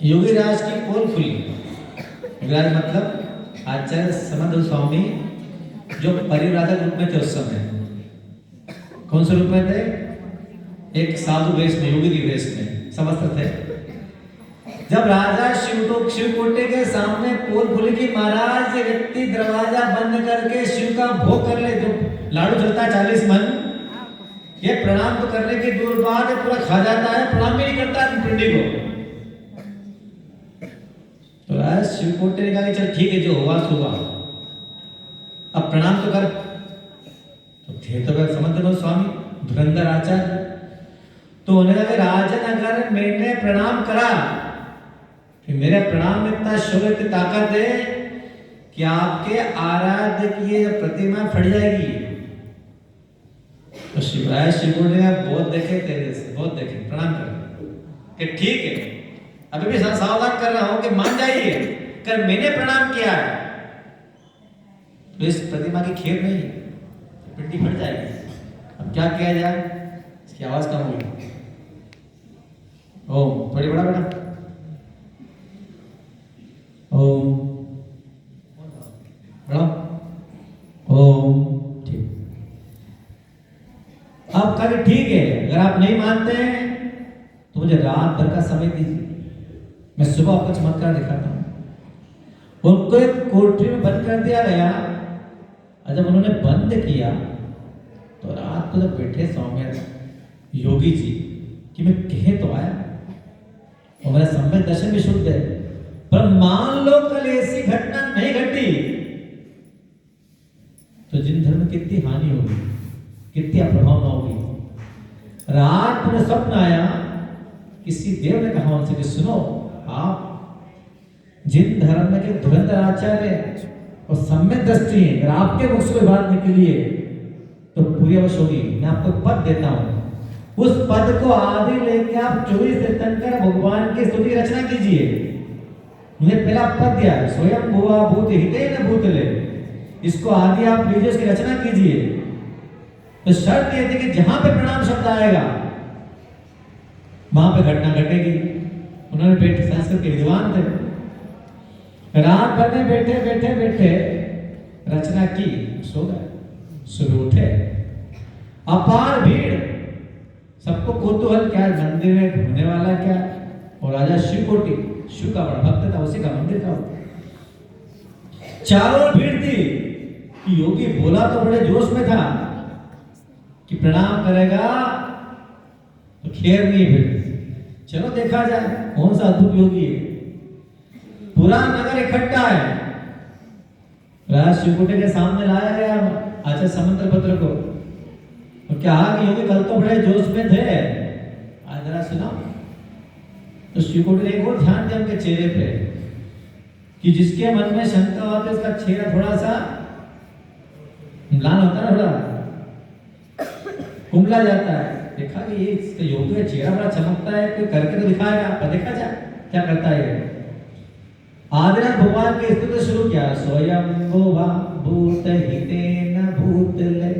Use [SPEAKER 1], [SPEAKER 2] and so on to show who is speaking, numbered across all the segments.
[SPEAKER 1] योगी राज की पोल खुली। योगी राज मतलब आचार्य समर्थ स्वामी जो परिव्राजक रूप में थे उस समय। कौन से रूप में थे? एक साधु वेश में, योगी के वेश में समस्त थे। जब राजा शिवकोटे के सामने पोल खुली कि महाराज ये व्यक्ति दरवाजा बंद करके शिव का भोग कर ले, जो लाडू चलता है 40 मन, ये प्रणाम तो करने की दूर बात है, पूरा खा जाता है, प्रणाम भी नहीं करता पिंडी को। तो राजा शिवकोटे ने कहा कि चल ठीक है, जो हुआ सो हुआ, अब प्रणाम तो कर। तो थे तो समर्थ स्वामी धुरंधर आचार्य, तो उन्होंने कहा राजन अगर मैंने प्रणाम करा कि मेरे प्रणाम में इतना शौर्य इतनी ताकत है कि आपके आराध्य की ये प्रतिमा फट जाएगी। तो शिवराज शिवकोटे ने बहुत देखे तेरे से, बहुत देखे, प्रणाम कर कि ठीक है, अभी भी सावधान कर रहा हूं कि मान जाइए, कर मैंने प्रणाम किया है तो इस प्रतिमा की खेर नहीं, पिंडी फट जाएगी। अब क्या किया जाए? इसकी आवाज कम होगी। ओम थोड़ी बड़ा बेटा, ओम बड़ा, ओम ठीक। आप कहा ठीक है, अगर आप नहीं मानते हैं तो मुझे रात भर का समय दीजिए, मैं सुबह आपको चमत्कार दिखाता हूं। उनको एक कोठरी में बंद कर दिया गया, और जब उन्होंने बंद किया तो रात को जब बैठे सौम्य योगी जी कि मैं कहे तो आया और मेरा सम्यक दर्शन भी शुद्ध है, पर मान लो कल ऐसी घटना नहीं घटी तो जिन धर्म की कितनी हानि होगी, कितनी अप्रभाव होगी। रात में स्वप्न आया, किसी देव ने कहा उनसे कि सुनो, आप जिन धर्म में के धुरंधर आचार्य और सम्यक दृष्टि है, अगर आपके मुख से बात निकली है तो पूरी अवश्य होगी। मैं आपको पद देता हूं, उस पद को आदि लेके आप 24 तीर्थंकर भगवान की स्तुति रचना कीजिए। मुझे पहला पद दिया, स्वयं भुवा भूत हितेन भूतले, इसको आदि आप लीजिए, उसकी रचना कीजिए। तो शर्त यह थी कि जहां पे प्रणाम शब्द आएगा वहां पे घटना घटेगी। उन्होंने बैठे, संस्कृत के विद्वान थे, रात भर में बैठे बैठे बैठे रचना की, सो गए। सुबह उठे, अपार भीड़, सबको कौतूहल, क्या मंदिर में घूमने वाला क्या। और राजा शिवकोटी, शिव का बड़ा भक्त था, उसी का मंदिर था। चारों भीड़ थी कि योगी बोला तो बड़े जोश में था कि प्रणाम करेगा तो खेर नहीं है, फिर चलो देखा जाए कौन सा अद्भुत योगी है। पूरा नगर इकट्ठा है, राजा शिवकोटे के सामने लाया गया आचार्य समंतरपत्र को। तो क्या कि योगी कल तो बड़े जोश में थे, आज जरा सुनाओ। तो शिवकोटे ने एक और ध्यान दिया उनके चेहरे पे कि जिसके मन में शंका होती है उसका चेहरा थोड़ा सा म्लान होता है, थोड़ा कुंबला जाता है। देखा कि ये इसका योगी का चेहरा बड़ा चमकता है, कोई करके तो दिखाएगा, पर देखा जाए क्या करता है। आदिनाथ भगवान के स्तुति शुरू किया, स्वयं भुवा भूत हितेन भूतले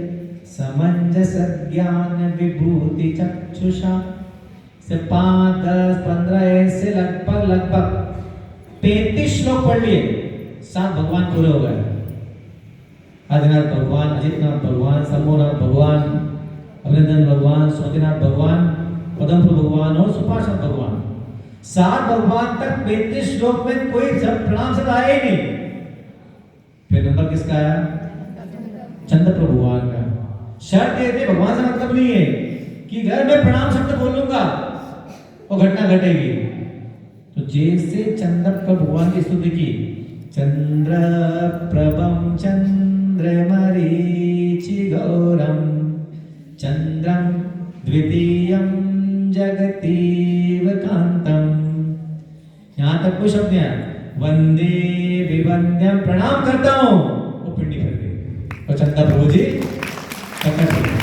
[SPEAKER 1] समंजस ज्ञान विभूति चक्षुषा से 5, 10, 15 ऐसे लगभग 33 श्लोक पढ़ लिए, 7 भगवान पूरे हो गए। आदिनाथ भगवान, अजितनाथ भगवान, शंभुनाथ भगवान, अभिनंदन भगवान, स्वातिनाथ भगवान, पदमपुर भगवान और सुपार्षद भगवान, 7 भगवान तक 35 श्लोक में कोई प्रणाम शब्द आया ही नहीं। फिर नंबर किसका आया? चंद्र भगवान का। शर्त ये थी, भगवान से मतलब नहीं है कि अगर मैं प्रणाम शब्द बोलूंगा वो घटना घटेगी। तो जैसे चंद्र भगवान की स्तुति की, चंद्र प्रभम चंद्र मरीचि गौरम चंद्रम द्वितीयम जगतीव कांतम, यहां तक कोई शब्द नहीं, वंदे विवंद्यम, प्रणाम करता हूं, वो पिंडी कर गई और चंद्र प्रभु जी प्रकट हो गए।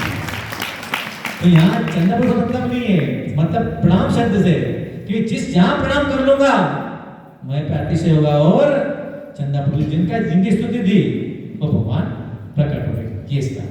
[SPEAKER 1] तो यहाँ चंद्र प्रभु का मतलब नहीं है, मतलब प्रणाम शब्द से कि जिस जहां प्रणाम कर लूंगा मैं पे अतिशय होगा। और चंद्र प्रभु जिनकी स्तुति थी वो भगवान प्रकट हो गए। ये इसका